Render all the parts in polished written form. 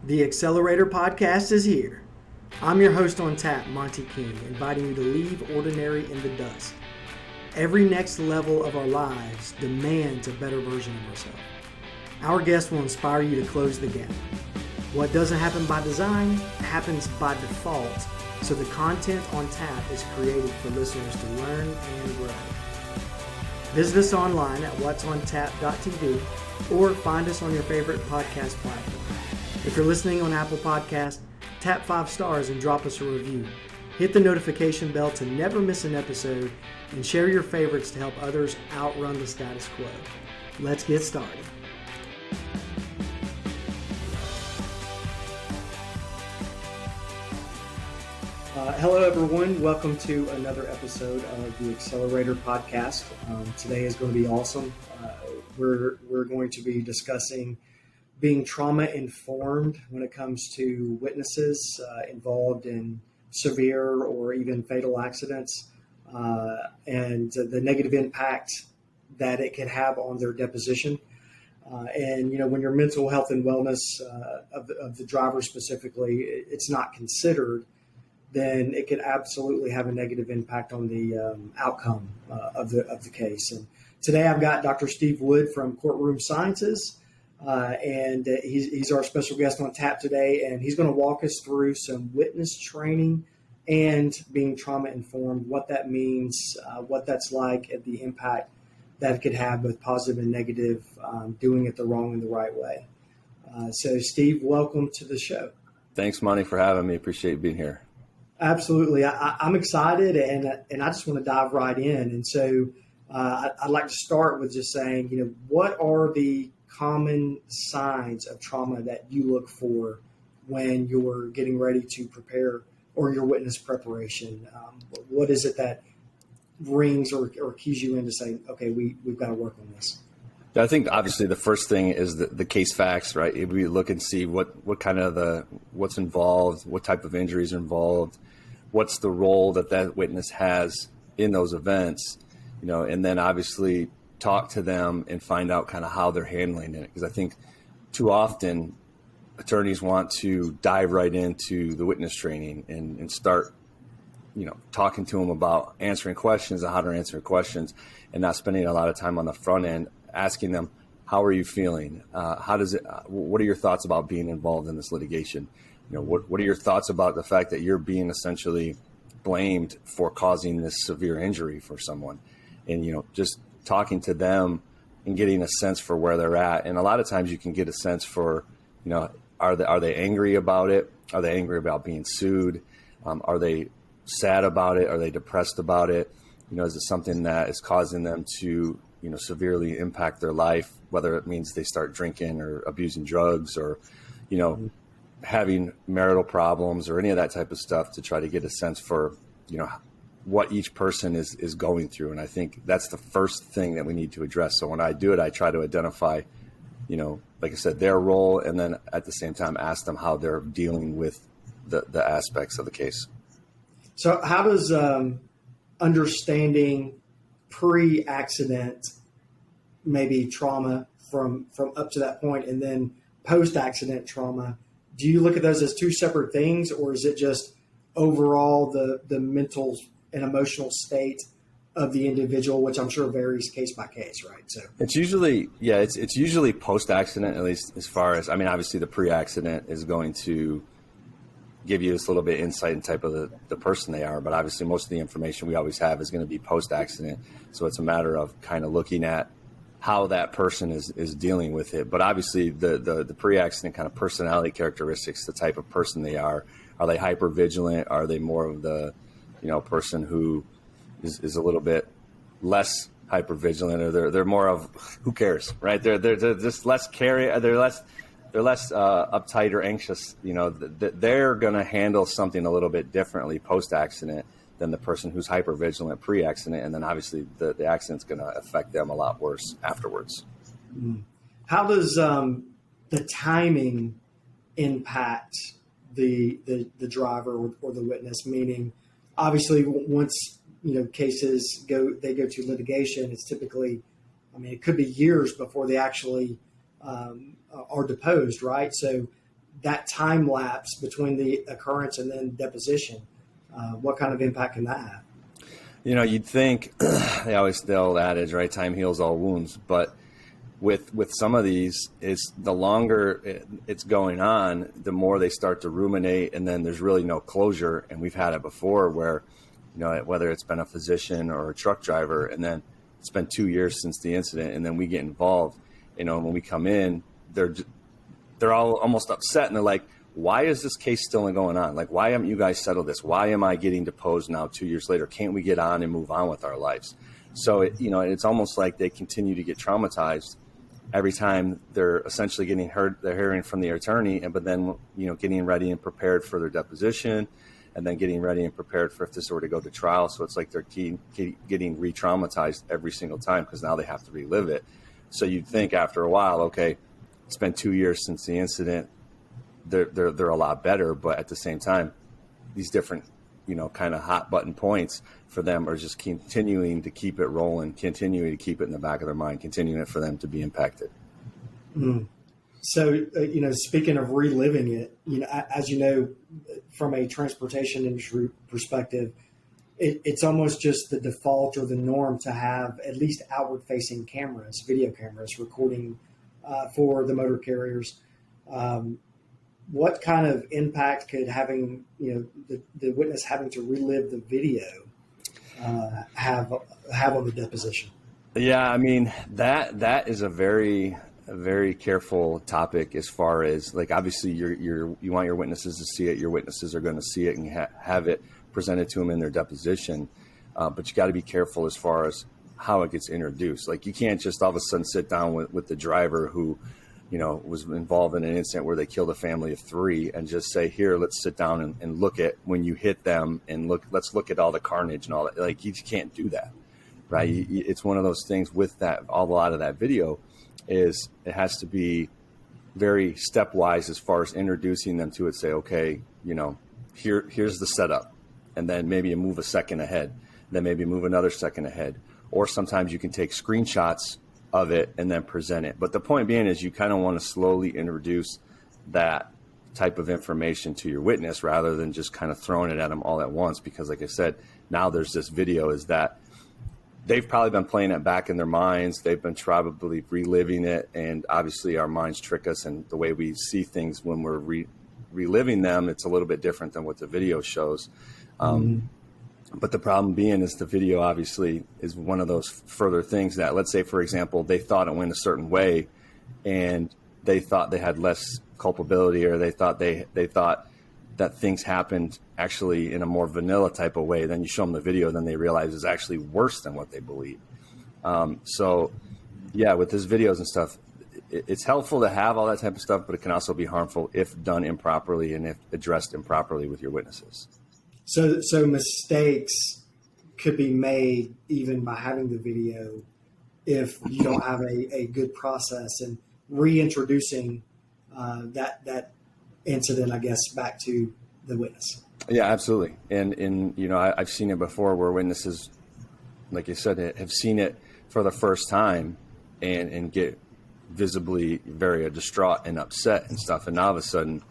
The Accelerator Podcast is here. I'm your host on tap, Monty King, inviting you to leave ordinary in the dust. Every next level of our lives demands a better version of ourselves. Our guest will inspire you to close the gap. What doesn't happen by design happens by default, so the content on tap is created for listeners to learn and grow. Visit us online at whatsontap.tv or find us on your favorite podcast platform. If you're listening on Apple Podcasts, tap 5 stars and drop us a review. Hit the notification bell to never miss an episode and share your favorites to help others outrun the status quo. Let's get started. Hello, everyone. Welcome to another episode of the Accelerator Podcast. Today is going to be awesome. We're going to be discussing being trauma-informed when it comes to witnesses involved in severe or even fatal accidents and the negative impact that it can have on their deposition. And, you know, when your mental health and wellness of the driver specifically, it's not considered, then it could absolutely have a negative impact on the outcome of the case. And today I've got Dr. Steve Wood from Courtroom Sciences. And he's our special guest on tap today, and he's going to walk us through some witness training and being trauma informed, what that means, what that's like, and the impact that it could have, both positive and negative, doing it the wrong and the right way. So Steve, welcome to the show. Thanks, Monty, for having me. Appreciate being here. Absolutely. I'm excited, and I just want to dive right in. And so I'd like to start with just saying, you know, what are the common signs of trauma that you look for when you're getting ready to prepare or your witness preparation? What is it that rings or keys you in to say, okay, we've got to work on this? I think obviously the first thing is the case facts, right? If we look and see what kind of what's involved, what type of injuries are involved, what's the role that witness has in those events, you know, and then obviously talk to them and find out kind of how they're handling it. Because I think too often attorneys want to dive right into the witness training and start, you know, talking to them about answering questions and how to answer questions, and not spending a lot of time on the front end asking them, how are you feeling? What are your thoughts about being involved in this litigation? You know, what are your thoughts about the fact that you're being essentially blamed for causing this severe injury for someone? And, you know, just talking to them and getting a sense for where they're at. And a lot of times you can get a sense for, you know, are they angry about it? Are they angry about being sued? Are they sad about it? Are they depressed about it? You know, is it something that is causing them to, you know, severely impact their life, whether it means they start drinking or abusing drugs or, you know, having marital problems or any of that type of stuff, to try to get a sense for, you know, what each person is going through. And I think that's the first thing that we need to address. So when I do it, I try to identify, you know, like I said, their role, and then at the same time ask them how they're dealing with the aspects of the case. So how does understanding pre-accident, maybe trauma from up to that point, and then post-accident trauma, do you look at those as two separate things, or is it just overall the mental and emotional state of the individual, which I'm sure varies case by case, right? So it's usually post-accident, at least as far as, I mean, obviously the pre-accident is going to give you this little bit of insight and type of the person they are, but obviously most of the information we always have is going to be post-accident. So it's a matter of kind of looking at how that person is dealing with it. But obviously the pre-accident kind of personality characteristics, the type of person they are they hyper vigilant? Are they more of the, you know, person who is a little bit less hyper vigilant, or they're more of who cares, right? They're just less they're less uptight or anxious. You know, they're going to handle something a little bit differently post accident than the person who's hyper vigilant pre accident, and then obviously the accident's going to affect them a lot worse afterwards. How does the timing impact the driver or the witness? Meaning, obviously, once, you know, cases go to litigation, it's typically, I mean, it could be years before they actually are deposed, right? So that time lapse between the occurrence and then deposition, what kind of impact can that have? You'd think the old adage, right? Time heals all wounds. But with some of these, is the longer it's going on, the more they start to ruminate, and then there's really no closure. And we've had it before where, whether it's been a physician or a truck driver, and then it's been 2 years since the incident, and then we get involved. When we come in, they're all almost upset, and they're like, why is this case still going on? Like, why haven't you guys settled this? Why am I getting deposed now 2 years later? Can't we get on and move on with our lives? So, it's almost like they continue to get traumatized every time they're essentially getting heard. They're hearing from the attorney, but then, getting ready and prepared for their deposition, and then getting ready and prepared for if this were to go to trial. So it's like they're getting re-traumatized every single time because now they have to relive it. So you'd think after a while, okay, it's been 2 years since the incident. They're a lot better, but at the same time, these different, kind of hot button points for them are just continuing to keep it rolling, continuing to keep it in the back of their mind, continuing it for them to be impacted. Mm. So, speaking of reliving it, as you know, from a transportation industry perspective, it's almost just the default or the norm to have at least outward-facing cameras, video cameras, recording for the motor carriers. What kind of impact could having, the witness having to relive the video have on the deposition? Yeah, I mean, that is a very careful topic as far as, like, obviously you want your witnesses to see it. Your witnesses are going to see it and have it presented to them in their deposition. But you got to be careful as far as how it gets introduced. Like, you can't just all of a sudden sit down with the driver who, was involved in an incident where they killed a family of 3 and just say, here, let's sit down and look at when you hit them and let's look at all the carnage and all that. Like, you just can't do that, right? It's one of those things with that, a lot of that video is it has to be very stepwise as far as introducing them to it. Say, okay, here's the setup, and then maybe you move a second ahead, then maybe move another second ahead. Or sometimes you can take screenshots of it and then present it. But the point being is you kind of want to slowly introduce that type of information to your witness rather than just kind of throwing it at them all at once. Because like I said, now there's this video is that they've probably been playing it back in their minds. They've been probably reliving it. And obviously our minds trick us, and the way we see things when we're reliving them, it's a little bit different than what the video shows. But the problem being is the video obviously is one of those further things that, let's say, for example, they thought it went a certain way and they thought they had less culpability, or they thought that things happened actually in a more vanilla type of way. Then you show them the video, then they realize it's actually worse than what they believe. So yeah, with these videos and stuff, it's helpful to have all that type of stuff, but it can also be harmful if done improperly and if addressed improperly with your witnesses. So mistakes could be made even by having the video if you don't have a good process and reintroducing that incident, I guess, back to the witness. Yeah, absolutely. And I've seen it before where witnesses, like you said, have seen it for the first time and get visibly very distraught and upset and stuff. And now all of a sudden,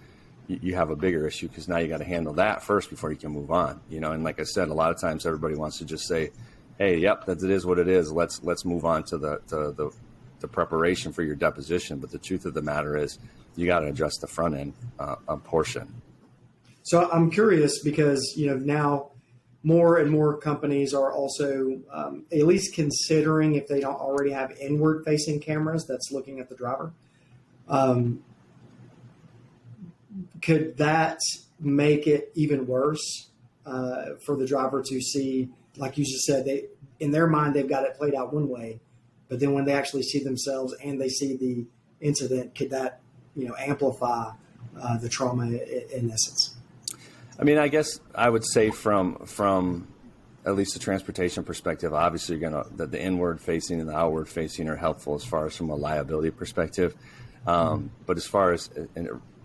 you have a bigger issue because now you got to handle that first before you can move on. And like I said, a lot of times everybody wants to just say, "Hey, yep, that it is what it is. Let's move on to the preparation for your deposition." But the truth of the matter is, you got to address the front end portion. So I'm curious because now more and more companies are also at least considering, if they don't already have inward-facing cameras that's looking at the driver. Could that make it even worse for the driver to see, like you just said, in their mind, they've got it played out one way, but then when they actually see themselves and they see the incident, could that, amplify the trauma in essence? I mean, I guess I would say from at least the transportation perspective, obviously the inward facing and the outward facing are helpful as far as from a liability perspective. But as far as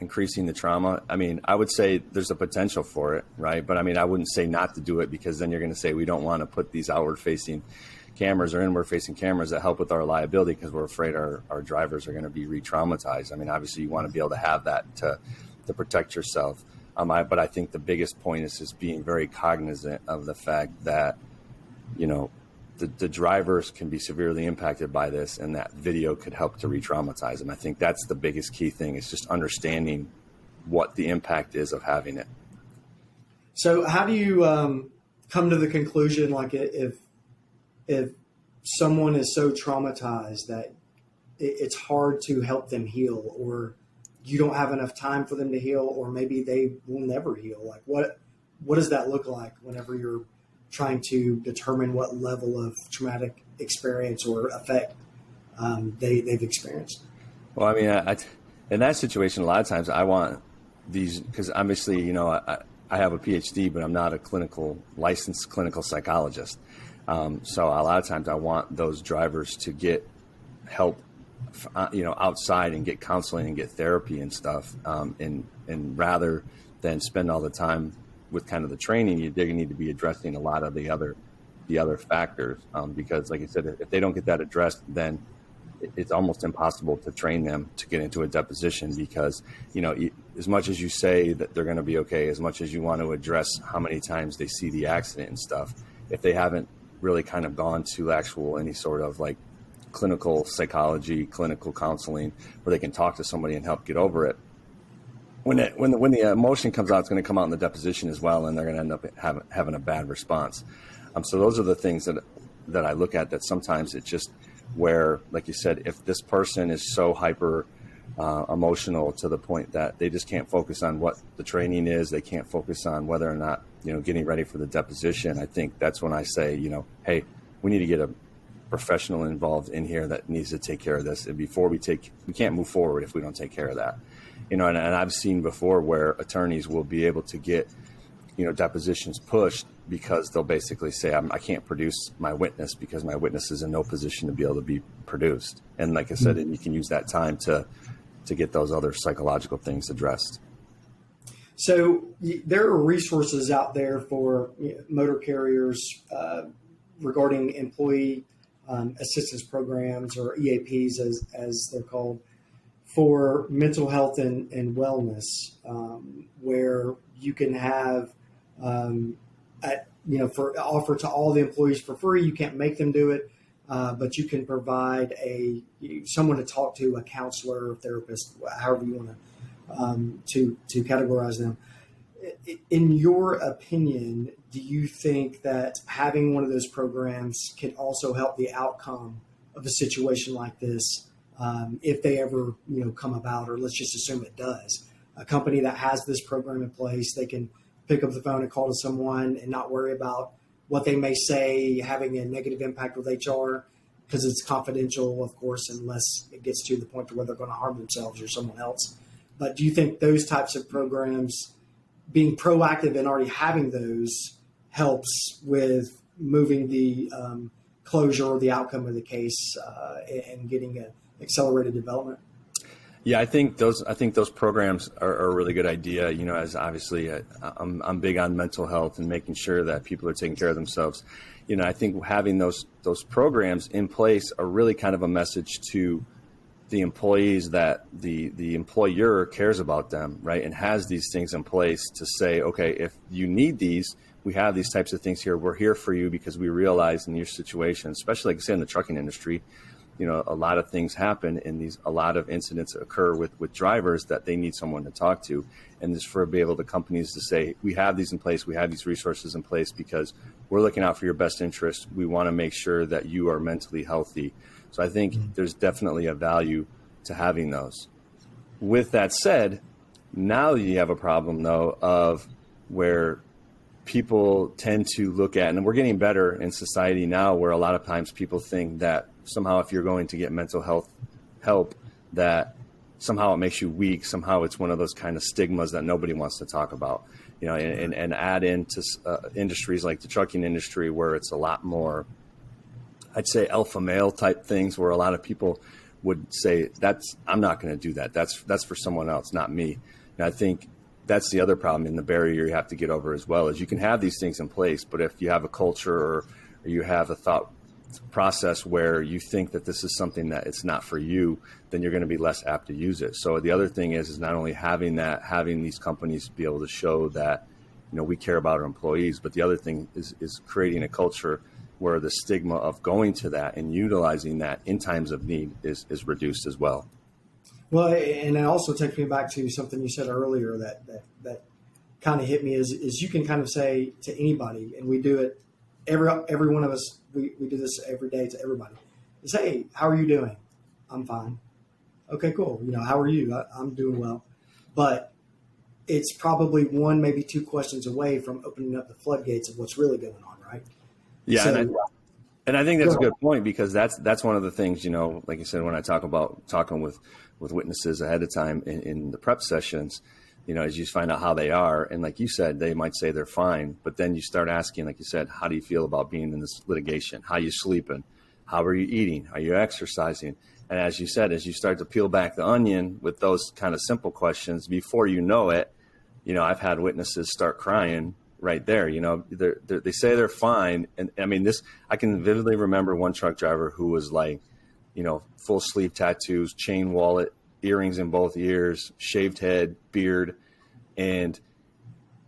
increasing the trauma, I mean, I would say there's a potential for it, right? But I mean, I wouldn't say not to do it, because then you're going to say we don't want to put these outward-facing cameras or inward-facing cameras that help with our liability because we're afraid our drivers are going to be re-traumatized. I mean, obviously you want to be able to have that to to protect yourself. But I think the biggest point is just being very cognizant of the fact that, the drivers can be severely impacted by this, and that video could help to re-traumatize them. I think that's the biggest key thing, is just understanding what the impact is of having it. So how do you come to the conclusion, like if someone is so traumatized that it's hard to help them heal, or you don't have enough time for them to heal, or maybe they will never heal? Like what does that look like whenever you're trying to determine what level of traumatic experience or effect they've experienced? Well, I mean, in that situation, a lot of times I want these, because obviously, I have a PhD, but I'm not a licensed clinical psychologist. So a lot of times I want those drivers to get help, outside, and get counseling and get therapy and stuff. And rather than spend all the time with kind of the training, they're going to need to be addressing a lot of the other factors. Because like I said, if they don't get that addressed, then it's almost impossible to train them to get into a deposition, because, as much as you say that they're going to be okay, as much as you want to address how many times they see the accident and stuff, if they haven't really kind of gone to any sort of like clinical psychology, clinical counseling, where they can talk to somebody and help get over it, when the emotion comes out, it's going to come out in the deposition as well, and they're going to end up having a bad response. So those are the things that I look at, that sometimes it's just where, like you said, if this person is so hyper emotional to the point that they just can't focus on what the training is, they can't focus on whether or not, getting ready for the deposition, I think that's when I say, hey, we need to get a professional involved in here that needs to take care of this. And we can't move forward if we don't take care of that. And I've seen before where attorneys will be able to get, depositions pushed because they'll basically say, I can't produce my witness because my witness is in no position to be able to be produced. And like I said, you can use that time to get those other psychological things addressed. So there are resources out there for motor carriers regarding employee assistance programs, or EAPs as they're called, for mental health and wellness, where you can have, offer to all the employees for free. You can't make them do it, but you can provide someone to talk to, a counselor, therapist, however you want to categorize them. In your opinion, do you think that having one of those programs can also help the outcome of a situation like this, if they ever come about, or let's just assume it does? A company that has this program in place, they can pick up the phone and call to someone and not worry about what they may say having a negative impact with HR, because it's confidential, of course, unless it gets to the point to where they're going to harm themselves or someone else. But do you think those types of programs, being proactive and already having those, helps with moving the closure or the outcome of the case and getting an accelerated development? Yeah, I think those programs are a really good idea. As obviously I'm big on mental health and making sure that people are taking care of themselves. I think having those programs in place are really kind of a message to the employees that the employer cares about them, right? And has these things in place to say, okay, if you need these, we have these types of things here. We're here for you because we realize in your situation, especially like I say in the trucking industry, a lot of things happen, and a lot of incidents occur with drivers that they need someone to talk to. And just for be able the companies to say, we have these in place, we have these resources in place because we're looking out for your best interest. We want to make sure that you are mentally healthy. So I think there's definitely a value to having those. With that said, now you have a problem though of where people tend to look at, and we're getting better in society now, where a lot of times people think that somehow if you're going to get mental health help, that somehow it makes you weak. Somehow it's one of those kind of stigmas that nobody wants to talk about, and add into industries like the trucking industry, where it's a lot more, I'd say, alpha male type things, where a lot of people would say, I'm not going to do that. That's for someone else, not me. And I think that's the other problem, and the barrier you have to get over as well, is you can have these things in place, but if you have a culture or you have a thought process where you think that this is something that it's not for you, then you're going to be less apt to use it. So the other thing is not only having these companies be able to show that, we care about our employees, but the other thing is creating a culture where the stigma of going to that and utilizing that in times of need is reduced as well. Well, and it also takes me back to something you said earlier that kind of hit me is you can kind of say to anybody, and we do it, every one of us, we do this every day to everybody. Is, hey, how are you doing? I'm fine. Okay, cool. How are you? I'm doing well. But it's probably one, maybe two questions away from opening up the floodgates of what's really going on, right? Yeah, So, and I think that's a good point, because that's one of the things, like you said, when I talk about talking with witnesses ahead of time in the prep sessions, as you find out how they are. And like you said, they might say they're fine, but then you start asking, like you said, how do you feel about being in this litigation? How are you sleeping? How are you eating? Are you exercising? And as you said, as you start to peel back the onion with those kind of simple questions, before you know it, I've had witnesses start crying right there. They say they're fine. And I mean, I can vividly remember one truck driver who was like, full sleeve tattoos, chain wallet, earrings in both ears, shaved head, beard. And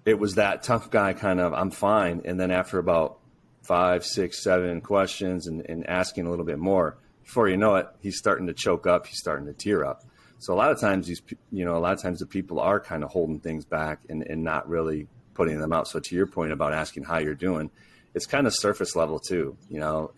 it was that tough guy kind of, I'm fine. And then after about 5, 6, 7 questions and asking a little bit more, before you know it, he's starting to choke up. He's starting to tear up. So a lot of times the people are kind of holding things back and not really putting them out. So to your point about asking how you're doing, it's kind of surface level too.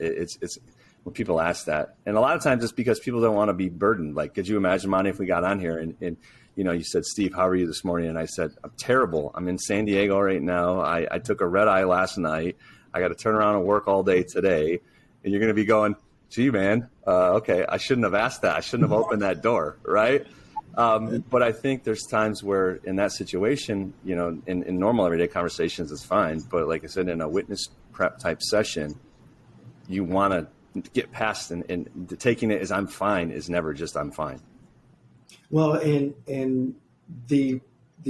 It's when people ask that, and a lot of times it's because people don't want to be burdened. Like, could you imagine, Monty, if we got on here and you said, Steve, how are you this morning? And I said, I'm terrible. I'm in San Diego right now. I took a red eye last night. I got to turn around and work all day today. And you're going to be going, gee, man, okay, I shouldn't have asked that. I shouldn't have opened that door, right? But I think there's times where in that situation, in normal everyday conversations, it's fine. But like I said, in a witness prep type session, you want to get past and taking it as I'm fine is never just I'm fine. Well, and the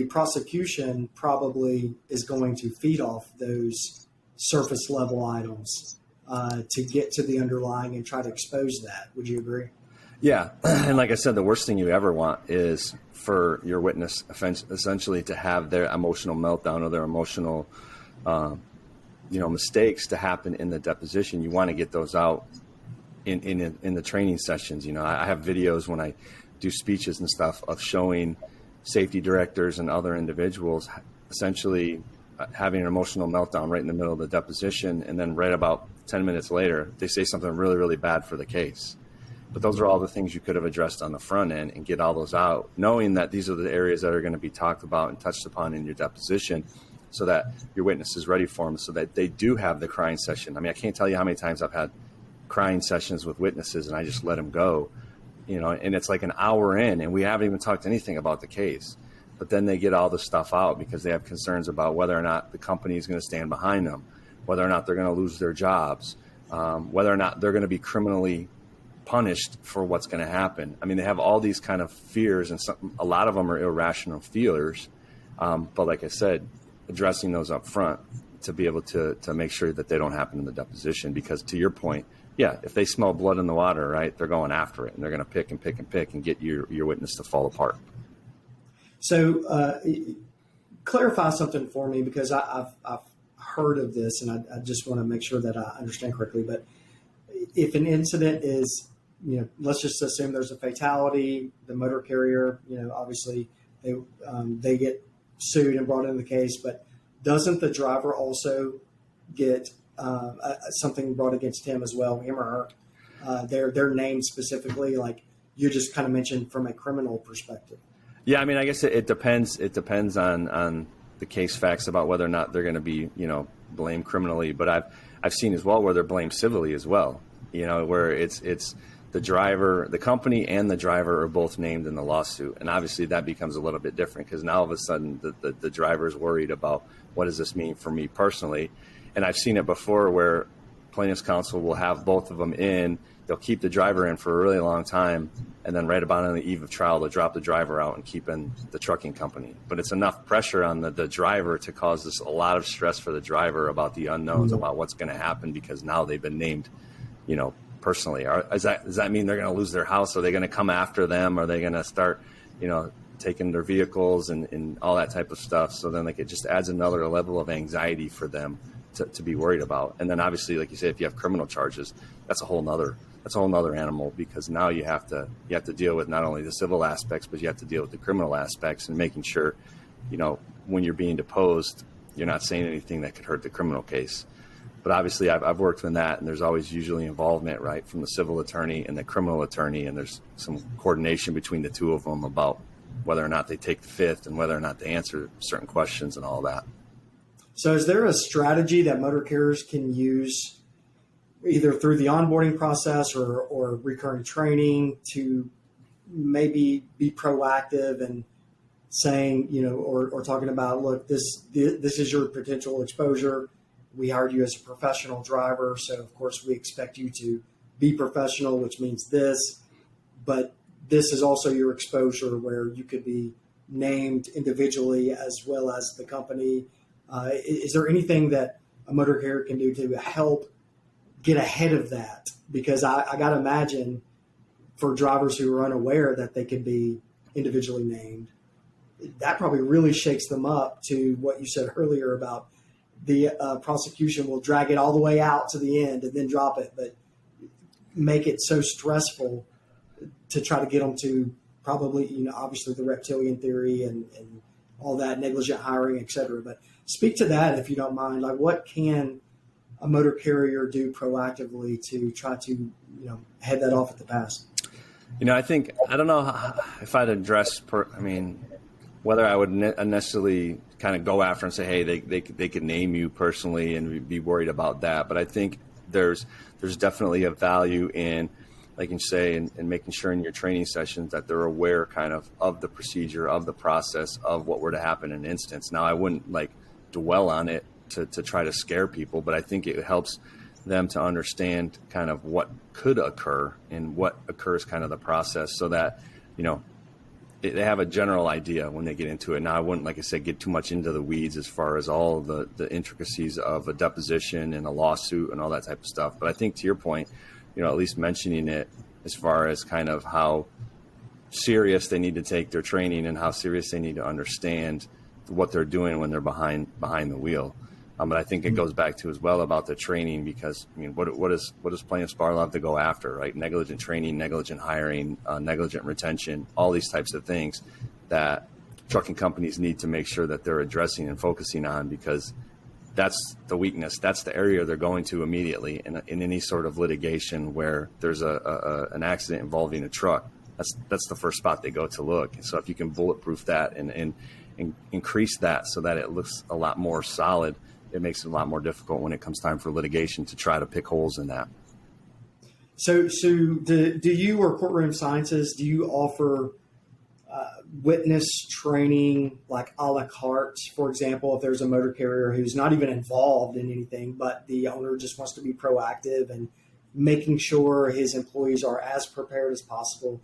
prosecution probably is going to feed off those surface level items to get to the underlying and try to expose that. Would you agree? Yeah. And like I said, the worst thing you ever want is for your witness essentially to have their emotional meltdown or their emotional, mistakes to happen in the deposition. You want to get those out in the training sessions. I have videos when I do speeches and stuff of showing safety directors and other individuals essentially having an emotional meltdown right in the middle of the deposition. And then right about 10 minutes later, they say something really, really bad for the case. But those are all the things you could have addressed on the front end and get all those out, knowing that these are the areas that are going to be talked about and touched upon in your deposition so that your witness is ready for them, so that they do have the crying session. I mean, I can't tell you how many times I've had crying sessions with witnesses and I just let them go, and it's like an hour in and we haven't even talked anything about the case. But then they get all the stuff out because they have concerns about whether or not the company is going to stand behind them, whether or not they're going to lose their jobs, whether or not they're going to be criminally punished for what's going to happen. I mean, they have all these kind of fears, and a lot of them are irrational fears. But like I said, addressing those up front to be able to make sure that they don't happen in the deposition, because to your point, yeah, if they smell blood in the water, right, they're going after it and they're going to pick and pick and pick and get your witness to fall apart. So clarify something for me, because I've heard of this and I just want to make sure that I understand correctly. But if an incident is, let's just assume there's a fatality, the motor carrier, obviously they get sued and brought into the case, but doesn't the driver also get something brought against him as well, him or her? They're named specifically, like you just kind of mentioned from a criminal perspective. Yeah, I mean, I guess it depends. It depends on the case facts about whether or not they're going to be, blamed criminally. But I've seen as well where they're blamed civilly as well. Where it's the driver, the company, and the driver are both named in the lawsuit, and obviously that becomes a little bit different because now all of a sudden the driver is worried about what does this mean for me personally. And I've seen it before where plaintiff's counsel will have both of them in. They'll keep the driver in for a really long time, and then right about on the eve of trial, they'll drop the driver out and keep in the trucking company. But it's enough pressure on the driver to cause this a lot of stress for the driver about the unknowns, about what's going to happen, because now they've been named personally? Does that mean they're going to lose their house? Are they going to come after them? Are they going to start, taking their vehicles and all that type of stuff? So then it just adds another level of anxiety for them to be worried about. And then obviously, like you say, if you have criminal charges, that's a whole nother animal, because now you have to deal with not only the civil aspects, but you have to deal with the criminal aspects, and making sure, when you're being deposed, you're not saying anything that could hurt the criminal case. But obviously I've worked in that, and there's always usually involvement, right, from the civil attorney and the criminal attorney. And there's some coordination between the two of them about whether or not they take the fifth and whether or not they answer certain questions and all that. So is there a strategy that motor carriers can use either through the onboarding process or recurring training to maybe be proactive and saying, or talking about, look, this is your potential exposure. We hired you as a professional driver, so of course we expect you to be professional, which means this, but this is also your exposure where you could be named individually as well as the company. Is there anything that a motor carrier can do to help get ahead of that? Because I got to imagine for drivers who are unaware that they could be individually named, that probably really shakes them up to what you said earlier about the prosecution will drag it all the way out to the end and then drop it, but make it so stressful to try to get them to probably, obviously the reptilian theory and all that, negligent hiring, et cetera. But speak to that if you don't mind. Like, what can a motor carrier do proactively to try to, head that off at the pass? I think, I don't know if I'd address, whether I would necessarily kind of go after and say, hey, they could name you personally and be worried about that. But I think there's definitely a value in, like you say, in making sure in your training sessions that they're aware kind of the procedure, of the process, of what were to happen in an instance. Now, I wouldn't dwell on it to try to scare people, but I think it helps them to understand kind of what could occur and what occurs kind of the process, so that, they have a general idea when they get into it. Now, I wouldn't, like I said, get too much into the weeds as far as all the intricacies of a deposition and a lawsuit and all that type of stuff. But I think, to your point, at least mentioning it as far as kind of how serious they need to take their training and how serious they need to understand what they're doing when they're behind the wheel. But I think it goes back to as well about the training, because what does plaintiff's bar love to go after, right? Negligent training, negligent hiring, negligent retention, all these types of things that trucking companies need to make sure that they're addressing and focusing on, because that's the weakness. That's the area they're going to immediately in any sort of litigation where there's an accident involving a truck. That's the first spot they go to look. So if you can bulletproof that and increase that so that it looks a lot more solid, it makes it a lot more difficult when it comes time for litigation to try to pick holes in that. So do you, or Courtroom Sciences, do you offer witness training like a la carte? For example, if there's a motor carrier who's not even involved in anything, but the owner just wants to be proactive and making sure his employees are as prepared as possible,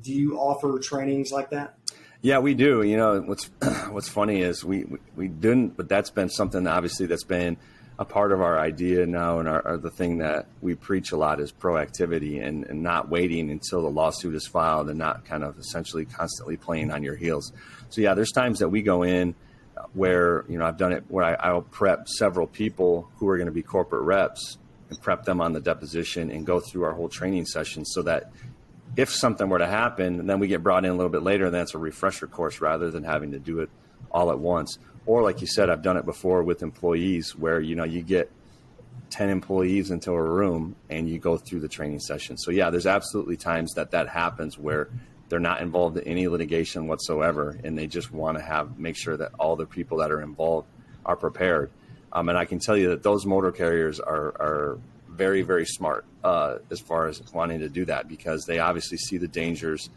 do you offer trainings like that? Yeah, we do. What's funny is we didn't, but that's been something obviously that's been a part of our idea now, and the thing that we preach a lot is proactivity and not waiting until the lawsuit is filed and not kind of essentially constantly playing on your heels. So yeah, there's times that we go in where, I've done it where I'll prep several people who are going to be corporate reps and prep them on the deposition and go through our whole training session, so that if something were to happen, and then we get brought in a little bit later, and that's a refresher course rather than having to do it all at once. Or like you said, I've done it before with employees where, you get 10 employees into a room and you go through the training session. So yeah, there's absolutely times that happens where they're not involved in any litigation whatsoever, and they just want to make sure that all the people that are involved are prepared. And I can tell you that those motor carriers are very, very smart as far as wanting to do that, because they obviously see the dangers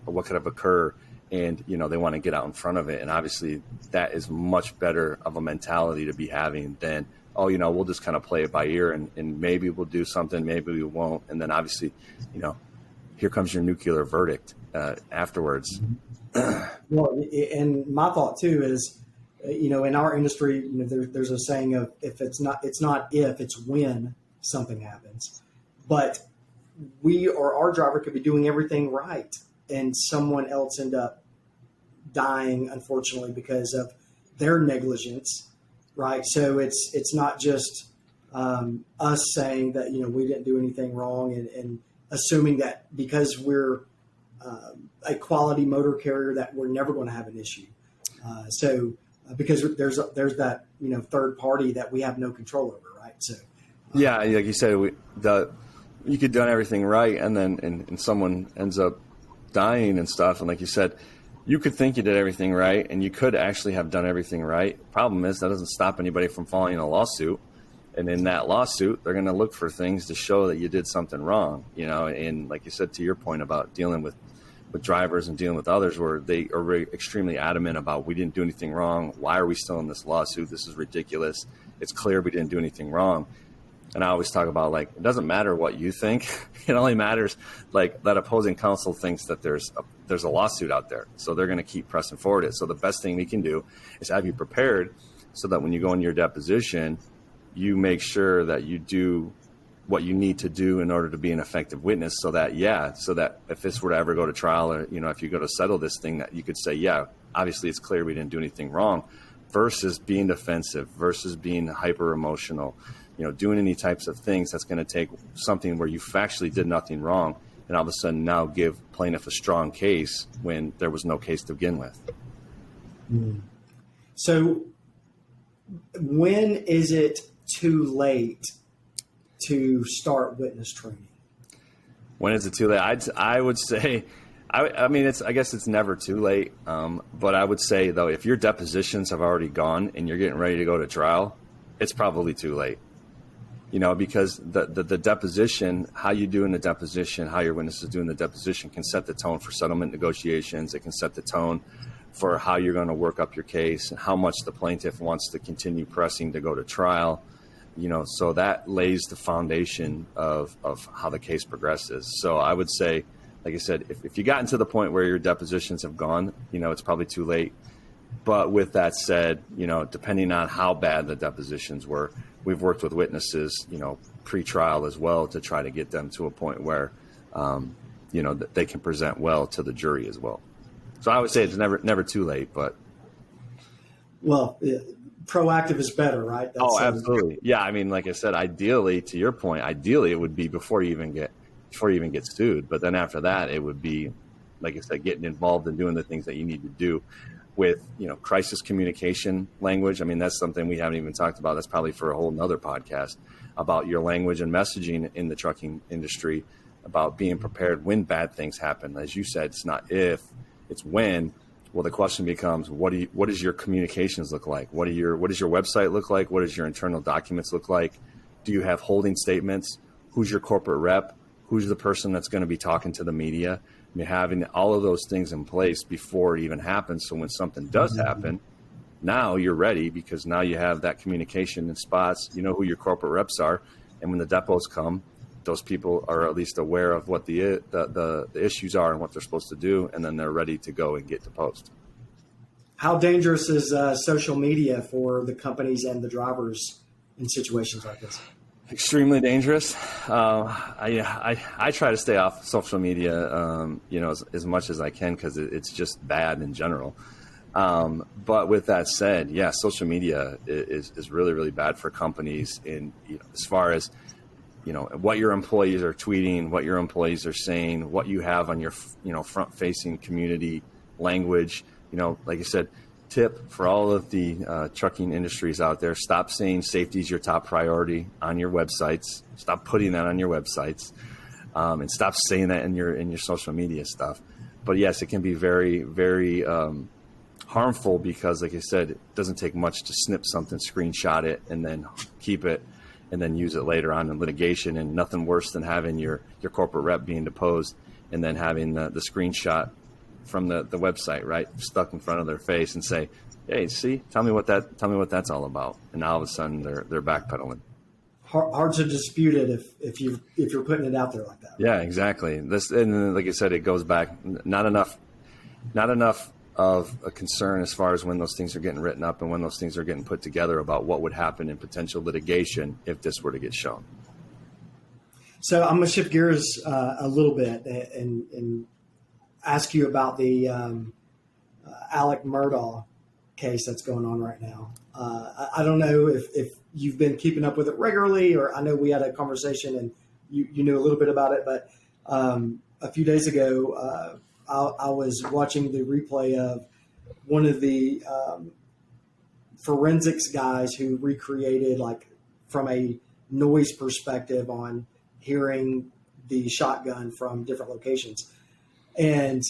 of what could have occurred, and they want to get out in front of it. And obviously that is much better of a mentality to be having than, we'll just kind of play it by ear and maybe we'll do something, maybe we won't, and then obviously here comes your nuclear verdict afterwards. Well, and my thought too is, in our industry, there's a saying of, if it's not if, it's when something happens. but our driver could be doing everything right, and someone else end up dying, unfortunately, because of their negligence, right? So it's not just us saying that, we didn't do anything wrong and assuming that because we're a quality motor carrier that we're never going to have an issue. Because there's that, third party that we have no control over, right? So yeah, like you said, you could have done everything right, and then and someone ends up dying and stuff. And like you said, you could think you did everything right, and you could actually have done everything right. Problem is, that doesn't stop anybody from filing a lawsuit. And in that lawsuit, they're going to look for things to show that you did something wrong, And like you said, to your point about dealing with drivers and dealing with others, where they are extremely adamant about, we didn't do anything wrong. Why are we still in this lawsuit? This is ridiculous. It's clear we didn't do anything wrong. And I always talk about, it doesn't matter what you think. It only matters that opposing counsel thinks that there's a lawsuit out there. So they're going to keep pressing forward it. So the best thing we can do is have you prepared so that when you go into your deposition, you make sure that you do what you need to do in order to be an effective witness, so that if this were to ever go to trial, or, if you go to settle this thing, that you could say, yeah, obviously it's clear we didn't do anything wrong, versus being defensive, versus being hyper emotional, doing any types of things that's going to take something where you factually did nothing wrong and all of a sudden now give plaintiff a strong case when there was no case to begin with. So when is it too late to start witness training? When is it too late? I would say, I guess it's never too late. But I would say, though, if your depositions have already gone and you're getting ready to go to trial, it's probably too late. Because the deposition, how you do in the deposition, how your witnesses do in the deposition can set the tone for settlement negotiations. It can set the tone for how you're going to work up your case and how much the plaintiff wants to continue pressing to go to trial. So that lays the foundation of how the case progresses. So I would say, like I said, if you gotten to the point where your depositions have gone, it's probably too late. But with that said, depending on how bad the depositions were, we've worked with witnesses, pre-trial as well, to try to get them to a point where, that they can present well to the jury as well. So I would say it's never too late, but. Well, proactive is better, right? Absolutely. Yeah. Like I said, ideally, to your point, it would be before you even get sued. But then after that, it would be, like I said, getting involved and doing the things that you need to do with, crisis communication language. That's something we haven't even talked about. That's probably for a whole nother podcast, about your language and messaging in the trucking industry, about being prepared when bad things happen. As you said, it's not if, it's when. Well, the question becomes, what does your communications look like? What does your website look like? What does your internal documents look like? Do you have holding statements? Who's your corporate rep? Who's the person that's going to be talking to the media? Having all of those things in place before it even happens. So when something does happen, now you're ready, because now you have that communication in spots. You know who your corporate reps are. And when the depots come, those people are at least aware of what the issues are and what they're supposed to do, and then they're ready to go and get deposed. How dangerous is social media for the companies and the drivers in situations like this? Extremely dangerous. I try to stay off social media, as much as I can, because it's just bad in general. But with that said, yeah, social media is really, really bad for companies in, as far as, what your employees are tweeting, what your employees are saying, what you have on your, front-facing community language. Like I said, tip for all of the trucking industries out there: stop saying safety is your top priority on your websites. Stop putting that on your websites, and stop saying that in your social media stuff. But yes, it can be very, very harmful, because, like I said, it doesn't take much to snip something, screenshot it, and then keep it, and then use it later on in litigation. And nothing worse than having your corporate rep being deposed and then having the screenshot from the website, right, stuck in front of their face, and say, "Hey, see, tell me what that's all about." And now all of a sudden they're backpedaling. Hard to dispute it if you're putting it out there like that. Right? Yeah, exactly. And like I said, it goes back, not enough of a concern as far as when those things are getting written up and when those things are getting put together about what would happen in potential litigation if this were to get shown. So I'm going to shift gears a little bit and ask you about the Alec Murdaugh case that's going on right now. I don't know if you've been keeping up with it regularly, or I know we had a conversation and you knew a little bit about it, but a few days ago, I was watching the replay of one of the forensics guys who recreated, like, from a noise perspective on hearing the shotgun from different locations. And,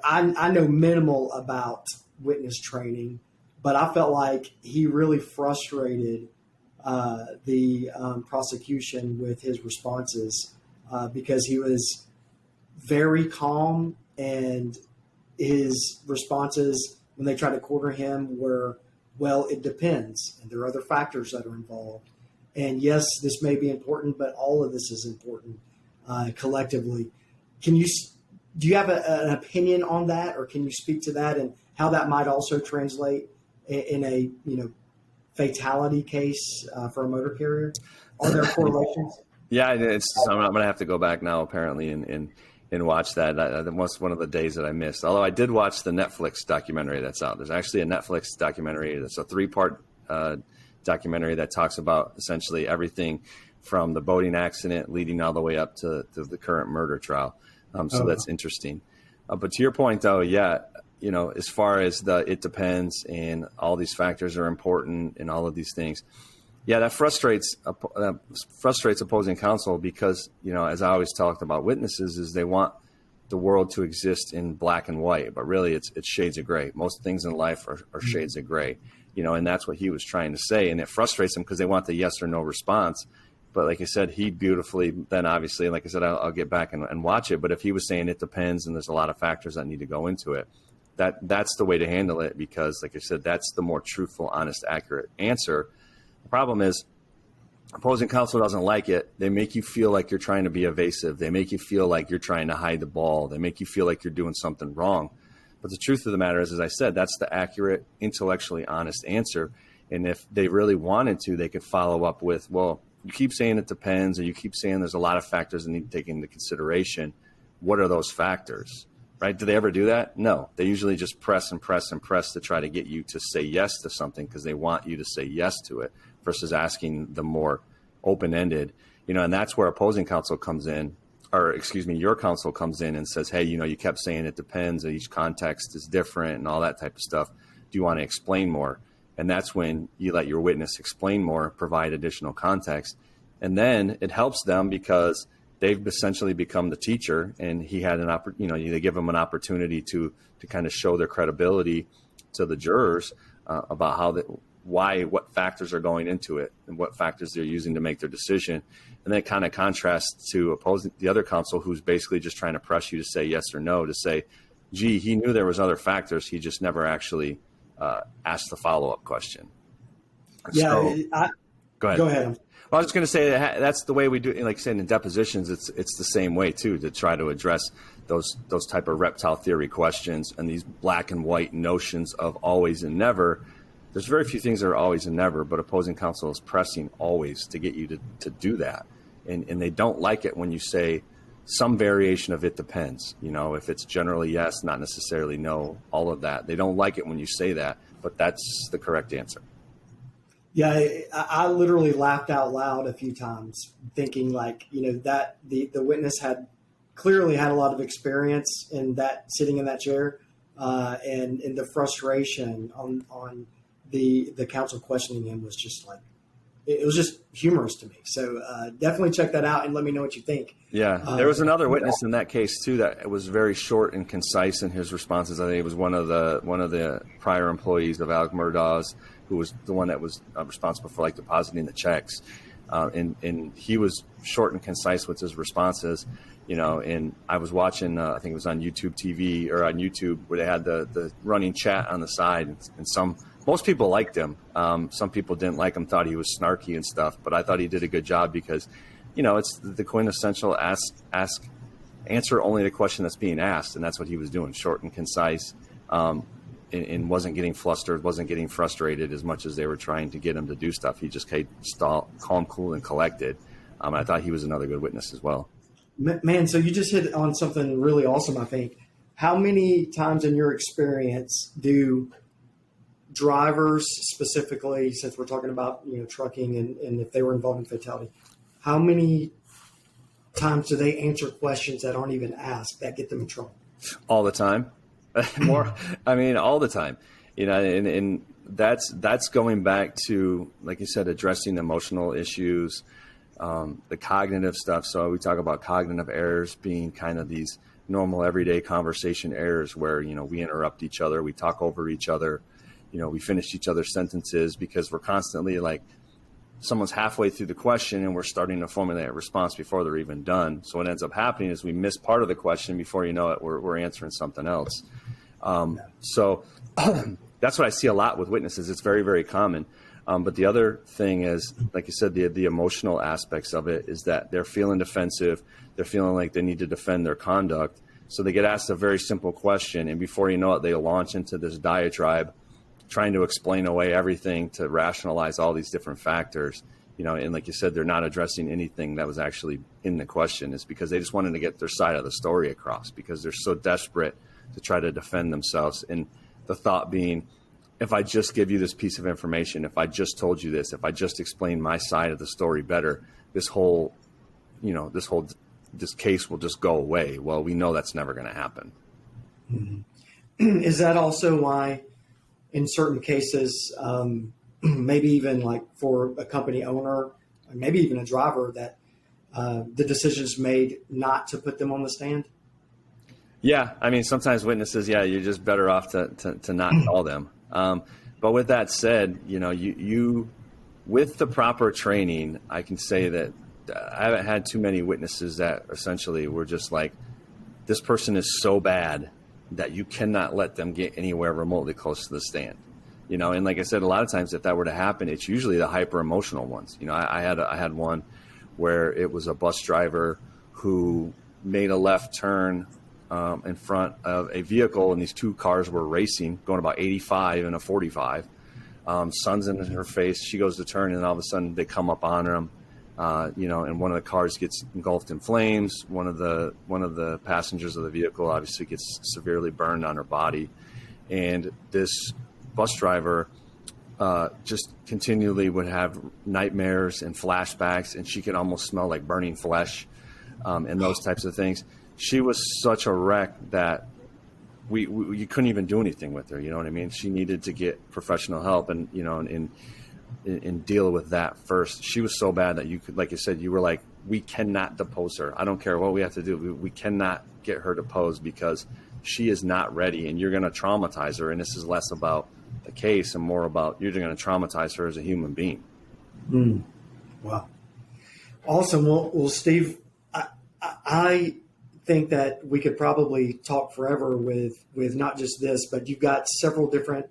I know minimal about witness training, but I felt like he really frustrated the prosecution with his responses because he was very calm, and his responses when they tried to corner him were, well, it depends, and there are other factors that are involved. And yes, this may be important, but all of this is important collectively. Do you have an opinion on that, or can you speak to that and how that might also translate in a fatality case for a motor carrier? Are there correlations? Yeah, I'm going to have to go back now apparently and watch that. That was one of the days that I missed. Although I did watch the Netflix documentary that's out. There's actually a Netflix documentary that's a 3-part documentary that talks about essentially everything from the boating accident leading all the way up to the current murder trial. That's interesting. But to your point, though, yeah, as far as it depends and all these factors are important and all of these things, yeah, that frustrates opposing counsel because, as I always talked about witnesses, is they want the world to exist in black and white, but really it's shades of gray. Most things in life are shades of gray, and that's what he was trying to say. And it frustrates them because they want the yes or no response. But like I said, he beautifully, then obviously, like I said, I'll get back and watch it. But if he was saying it depends and there's a lot of factors that need to go into it, that's the way to handle it because, like I said, that's the more truthful, honest, accurate answer. The problem is opposing counsel doesn't like it. They make you feel like you're trying to be evasive. They make you feel like you're trying to hide the ball. They make you feel like you're doing something wrong. But the truth of the matter is, as I said, that's the accurate, intellectually honest answer. And if they really wanted to, they could follow up with, well, you keep saying it depends, or you keep saying there's a lot of factors that need to take into consideration. What are those factors, right? Do they ever do that? No. They usually just press and press and press to try to get you to say yes to something because they want you to say yes to it versus asking the more open-ended, and that's where opposing counsel comes in, or excuse me, your counsel comes in and says, hey, you kept saying it depends, and each context is different and all that type of stuff. Do you want to explain more? And that's when you let your witness explain more, provide additional context. And then it helps them because they've essentially become the teacher, and he had they give them an opportunity to kind of show their credibility to the jurors about what factors are going into it and what factors they're using to make their decision. And that kind of contrasts to opposing the other counsel who's basically just trying to press you to say yes or no, to say, gee, he knew there was other factors. He just never actually asked the follow-up question. Yeah. So, go ahead. Go ahead. Well, I was just going to say that's the way we do it. Like I said, in depositions, it's the same way too, to try to address those type of reptile theory questions and these black and white notions of always and never. There's very few things that are always and never, but opposing counsel is pressing always to get you to do that. And they don't like it when you say some variation of it depends. If it's generally yes, not necessarily no, all of that. They don't like it when you say that, but that's the correct answer. Yeah, I literally laughed out loud a few times thinking that the witness had clearly had a lot of experience in that, sitting in that chair, and the frustration on the counsel questioning him was just it was just humorous to me. So definitely check that out and let me know what you think. Yeah, there was another witness in that case too that was very short and concise in his responses. I think it was one of the prior employees of Alec Murdaugh's, who was the one that was responsible for depositing the checks, and he was short and concise with his responses. And I was watching, I think it was on YouTube TV or on YouTube, where they had the running chat on the side, and most people liked him. Some people didn't like him, thought he was snarky and stuff, but I thought he did a good job because, it's the quintessential answer only the question that's being asked. And that's what he was doing, short and concise, and wasn't getting flustered, wasn't getting frustrated as much as they were trying to get him to do stuff. He just stayed calm, cool, and collected. I thought he was another good witness as well. Man, so you just hit on something really awesome, I think. How many times in your experience do drivers specifically, since we're talking about, trucking and if they were involved in fatality, how many times do they answer questions that aren't even asked that get them in trouble? All the time. All the time. And that's going back to, like you said, addressing emotional issues, the cognitive stuff. So we talk about cognitive errors being kind of these normal everyday conversation errors where, we interrupt each other, we talk over each other, we finish each other's sentences because we're constantly like, someone's halfway through the question and we're starting to formulate a response before they're even done. So what ends up happening is we miss part of the question. Before you know it, we're answering something else. So that's what I see a lot with witnesses. It's very, very common. But the other thing is, like you said, the emotional aspects of it is that they're feeling defensive. They're feeling like they need to defend their conduct. So they get asked a very simple question. And before you know it, they launch into this diatribe trying to explain away everything to rationalize all these different factors, and like you said, they're not addressing anything that was actually in the question. It's because they just wanted to get their side of the story across because they're so desperate to try to defend themselves. And the thought being, if I just give you this piece of information, if I just told you this, if I just explained my side of the story better, this case will just go away. Well, we know that's never going to happen. Mm-hmm. Is that also why in certain cases, maybe even like for a company owner, or maybe even a driver, that the decision is made not to put them on the stand? Yeah. Sometimes witnesses, you're just better off to not call them. But with that said, you with the proper training, I can say that I haven't had too many witnesses that essentially were just like, this person is so bad that you cannot let them get anywhere remotely close to the stand, and like I said, a lot of times if that were to happen, it's usually the hyper emotional ones. I had one where it was a bus driver who made a left turn in front of a vehicle, and these two cars were racing, going about 85 and a 45. Sun's in her face. She goes to turn, and all of a sudden they come up on her. And one of the cars gets engulfed in flames. One of the passengers of the vehicle obviously gets severely burned on her body. And this bus driver just continually would have nightmares and flashbacks, and she could almost smell like burning flesh and those types of things. She was such a wreck that you couldn't even do anything with her. You know what I mean? She needed to get professional help and deal with that first. She was so bad that you could, like you said, you were like, we cannot depose her. I don't care what we have to do. We cannot get her deposed because she is not ready, and you're going to traumatize her. And this is less about the case and more about you're going to traumatize her as a human being. Wow. Awesome. Well, Steve, I think that we could probably talk forever with not just this, but you've got several different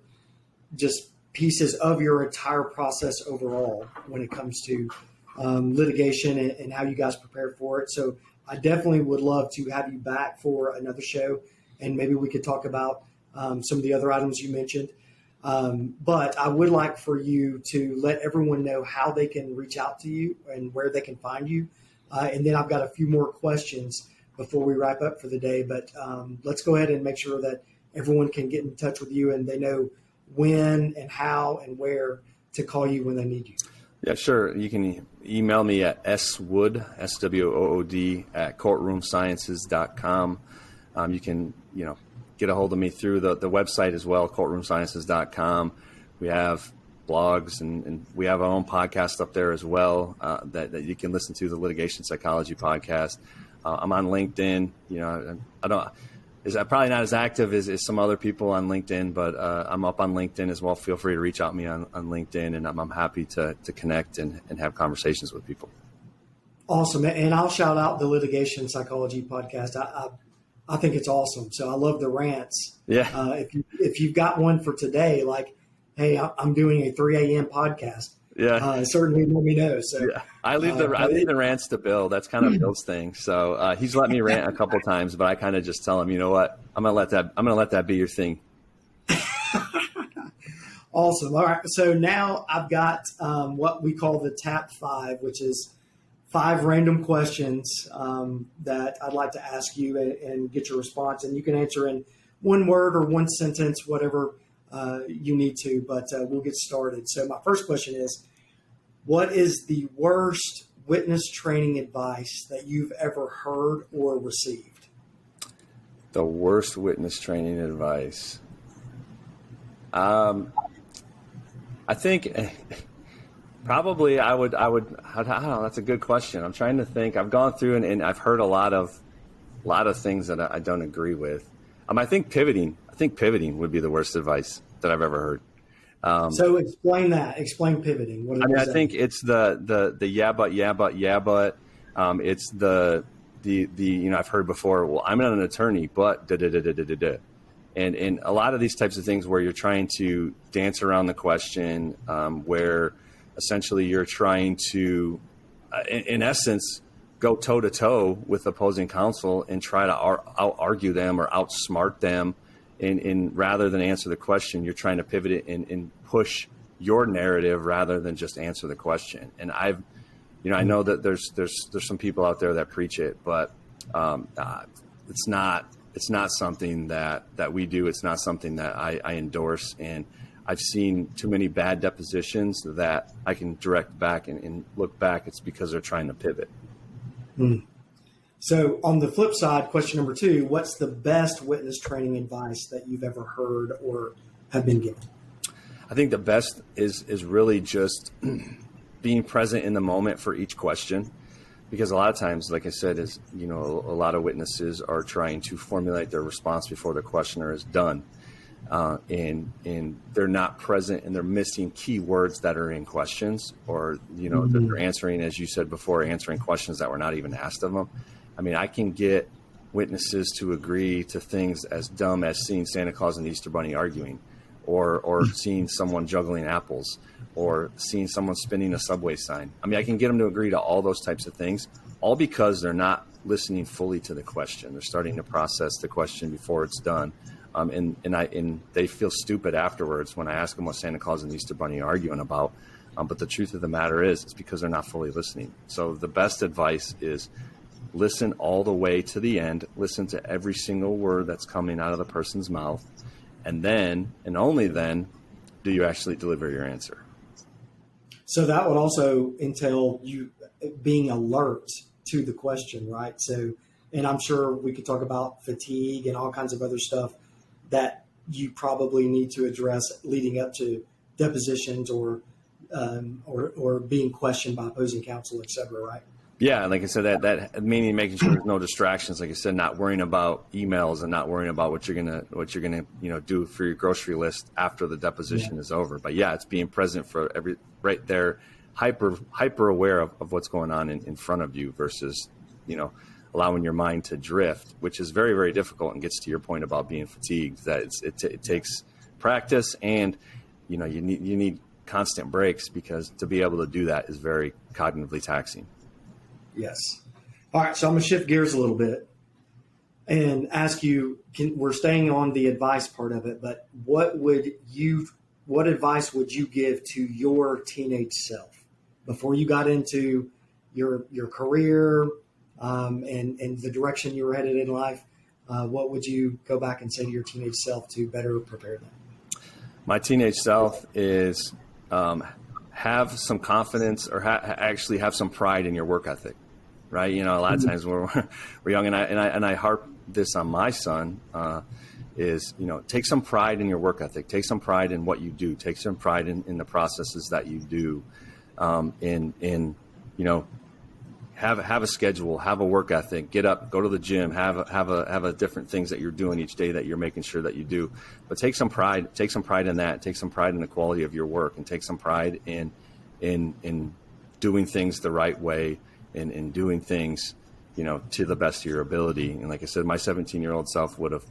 just pieces of your entire process overall when it comes to litigation and how you guys prepare for it. So I definitely would love to have you back for another show, and maybe we could talk about some of the other items you mentioned. But I would like for you to let everyone know how they can reach out to you and where they can find you. And then I've got a few more questions before we wrap up for the day. But let's go ahead and make sure that everyone can get in touch with you and they know when and how and where to call you when they need you. Yeah, sure. You can email me at swood, SWOOD, at courtroomsciences.com. You can, get a hold of me through the website as well, courtroomsciences.com. We have blogs and we have our own podcast up there as well that you can listen to, the Litigation Psychology Podcast. I'm on LinkedIn. I'm probably not as active as some other people on LinkedIn, but I'm up on LinkedIn as well. Feel free to reach out to me on LinkedIn, and I'm happy to connect and have conversations with people. Awesome. And I'll shout out the Litigation Psychology Podcast. I think it's awesome. So I love the rants. Yeah. If you've got one for today, like, hey, I'm doing a 3 a.m. podcast. Yeah. Certainly let me know. So yeah. I leave the rants to Bill. That's kind of Bill's thing. So he's let me rant a couple times, but I kind of just tell him, you know what, I'm gonna let that be your thing. Awesome. All right. So now I've got what we call the TAP 5, which is 5 random questions that I'd like to ask you and get your response. And you can answer in one word or one sentence, whatever you need to, but we'll get started. So my first question is, what is the worst witness training advice that you've ever heard or received? The worst witness training advice. I think probably I don't know. That's a good question. I'm trying to think. I've gone through and I've heard a lot of things that I don't agree with. I think pivoting would be the worst advice that I've ever heard. So explain that. Explain pivoting. I think it's the yeah but. It's the I've heard before. Well, I'm not an attorney, but da da da da da da. And a lot of these types of things where you're trying to dance around the question, where essentially you're trying to, in essence, go toe to toe with opposing counsel and try to out argue them or outsmart them. And rather than answer the question, you're trying to pivot it and push your narrative rather than just answer the question. And I know that there's some people out there that preach it, but it's not something that we do. It's not something that I endorse. And I've seen too many bad depositions that I can direct back and look back. It's because they're trying to pivot. So on the flip side, question number 2, what's the best witness training advice that you've ever heard or have been given? I think the best is really just being present in the moment for each question, because a lot of times, like I said, a lot of witnesses are trying to formulate their response before the questioner is done. And they're not present and they're missing key words that are in questions, or, that they're answering, as you said before, answering questions that were not even asked of them. I mean, I can get witnesses to agree to things as dumb as seeing Santa Claus and the Easter Bunny arguing, or seeing someone juggling apples, or seeing someone spinning a subway sign. I mean, I can get them to agree to all those types of things, all because they're not listening fully to the question. They're starting to process the question before it's done. And they feel stupid afterwards when I ask them what Santa Claus and the Easter Bunny are arguing about. But the truth of the matter is, it's because they're not fully listening. So the best advice is listen all the way to the end. Listen to every single word that's coming out of the person's mouth. And then, and only then, do you actually deliver your answer. So that would also entail you being alert to the question, right? So, and I'm sure we could talk about fatigue and all kinds of other stuff that you probably need to address leading up to depositions or being questioned by opposing counsel, et cetera, right? Yeah, like I said, that meaning making sure there's no distractions. Like I said, not worrying about emails and not worrying about what you're gonna do for your grocery list after the deposition is over. But yeah, it's being present for right there, hyper aware of what's going on in front of you versus allowing your mind to drift, which is very, very difficult and gets to your point about being fatigued. That it takes practice, and you need constant breaks, because to be able to do that is very cognitively taxing. Yes. All right. So I'm going to shift gears a little bit and ask you, we're staying on the advice part of it, but what advice would you give to your teenage self before you got into your career and the direction you were headed in life? What would you go back and say to your teenage self to better prepare them? My teenage self is have some confidence, or actually have some pride in your work ethic. Right, a lot of times when we're young, and I harp this on my son, is take some pride in your work ethic, take some pride in what you do, take some pride in the processes that you do, have a schedule, have a work ethic, get up, go to the gym, have a different things that you're doing each day that you're making sure that you do, but take some pride in that, take some pride in the quality of your work, and take some pride in doing things the right way. In doing things, to the best of your ability. And like I said, my 17-year-old self would have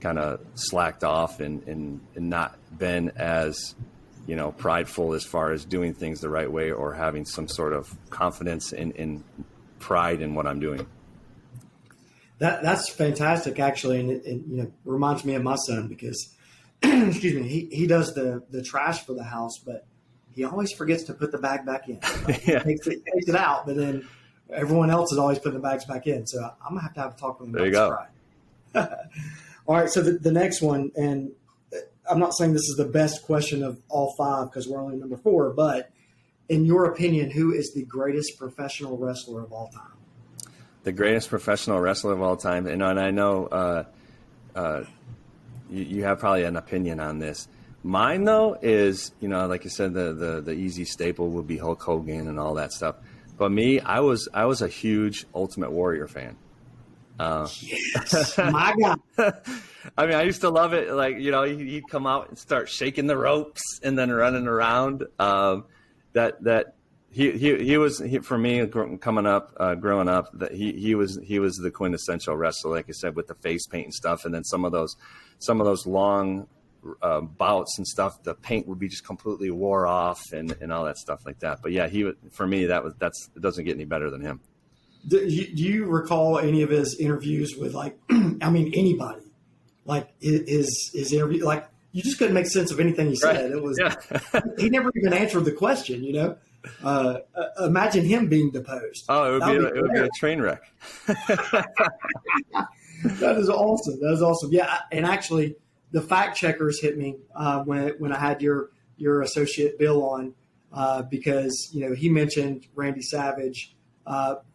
kind of slacked off and not been as, prideful as far as doing things the right way, or having some sort of confidence and pride in what I'm doing. That's fantastic, actually. And it reminds me of my son, because, excuse me, he does the trash for the house, but he always forgets to put the bag back in. Right? Yeah. Takes it out, but then Everyone else is always putting the bags back in. So I'm going to have a talk with them. There you go. All right. So the next one, and I'm not saying this is the best question of all 5 because we're only number 4, but in your opinion, who is the greatest professional wrestler of all time? The greatest professional wrestler of all time. And I know you have probably an opinion on this. Mine, though, is, like you said, the easy staple would be Hulk Hogan and all that stuff. But me, I was a huge Ultimate Warrior fan. Yes, my God. I mean, I used to love it. Like, he'd come out and start shaking the ropes and then running around. He was for me growing up. That he was the quintessential wrestler, like I said, with the face paint and stuff. And then some of those long bouts and stuff, the paint would be just completely wore off and all that stuff like that. But yeah, for me, it doesn't get any better than him. Do you recall any of his interviews with, like, I mean, anybody? Like his interview, like, you just couldn't make sense of anything he said. Right. It was he never even answered the question. Imagine him being deposed. Oh, it would be a train wreck. That is awesome. That is awesome. Yeah, and actually, the fact checkers hit me when I had your associate Bill on because he mentioned Randy Savage.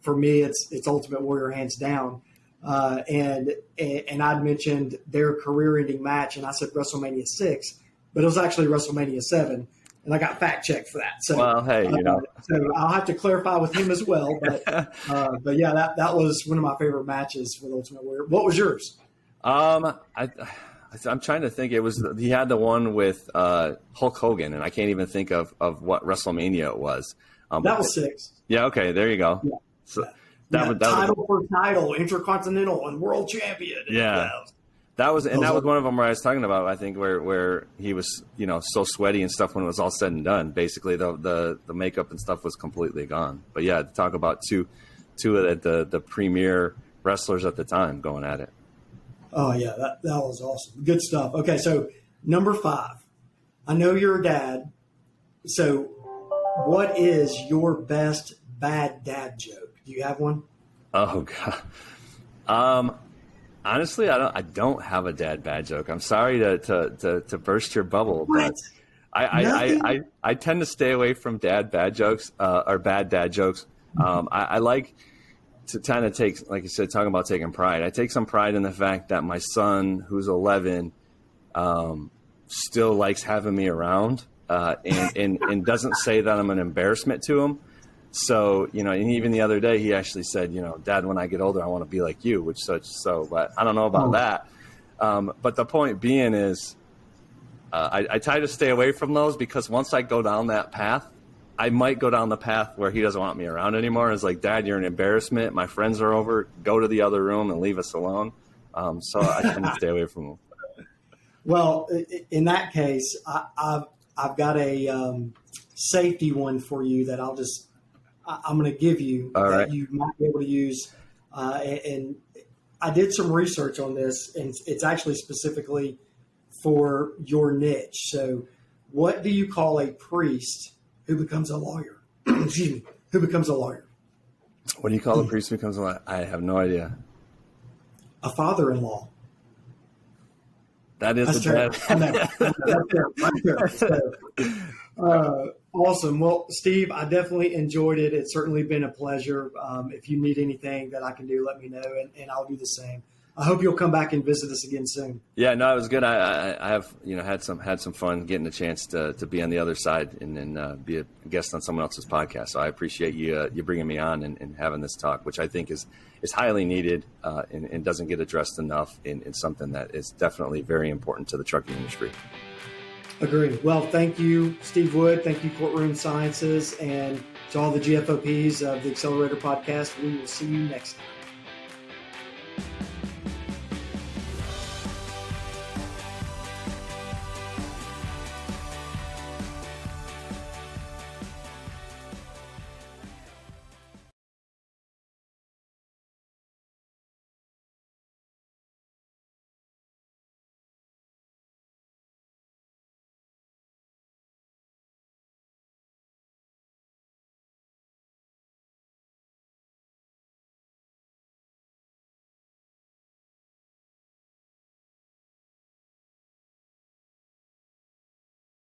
For me, it's Ultimate Warrior hands down. And I'd mentioned their career-ending match, and I said WrestleMania 6, but it was actually WrestleMania 7, and I got fact-checked for that. So, well, hey, so I'll have to clarify with him as well. But yeah, that was one of my favorite matches with Ultimate Warrior. What was yours? I'm trying to think. He had the one with Hulk Hogan, and I can't even think of what WrestleMania it was. That was 6. Yeah. Okay. There you go. Yeah. So, That title for title, Intercontinental and World Champion. Yeah. That was one of them where I was talking about, I think, where he was, so sweaty and stuff when it was all said and done. Basically, the makeup and stuff was completely gone. But yeah, to talk about two of the premier wrestlers at the time going at it. Oh yeah, that was awesome. Good stuff. Okay, so number 5. I know you're a dad. So what is your best bad dad joke? Do you have one? Oh God. Honestly, I don't have a dad bad joke. I'm sorry to burst your bubble, what? But I tend to stay away from bad dad jokes. I like to kind of take, like you said, talking about taking pride. I take some pride in the fact that my son, who's 11, still likes having me around, and doesn't say that I'm an embarrassment to him. So, and even the other day, he actually said, Dad, when I get older, I want to be like you, but I don't know about that. But the point being is, I try to stay away from those because once I go down that path, I might go down the path where he doesn't want me around anymore. It's like, Dad, you're an embarrassment. My friends are over. Go to the other room and leave us alone. So I tend to stay away from them. Well, in that case, I've got a safety one for you that I'm going to give you all that right. You might be able to use. And I did some research on this, and it's actually specifically for your niche. So what do you call a priest who becomes a lawyer? Excuse me, who becomes a lawyer? What do you call a priest who becomes a lawyer? I have no idea. A father-in-law. That is That's awesome. Well, Steve, I definitely enjoyed it. It's certainly been a pleasure. If you need anything that I can do, let me know, and I'll do the same. I hope you'll come back and visit us again soon. Yeah, no, it was good. I have had some fun getting a chance to be on the other side and be a guest on someone else's podcast. So I appreciate you bringing me on and having this talk, which I think is highly needed and doesn't get addressed enough in something that is definitely very important to the trucking industry. Agree. Well, thank you, Steve Wood. Thank you, Courtroom Sciences, and to all the GFOPs of the Accelerator Podcast. We will see you next time.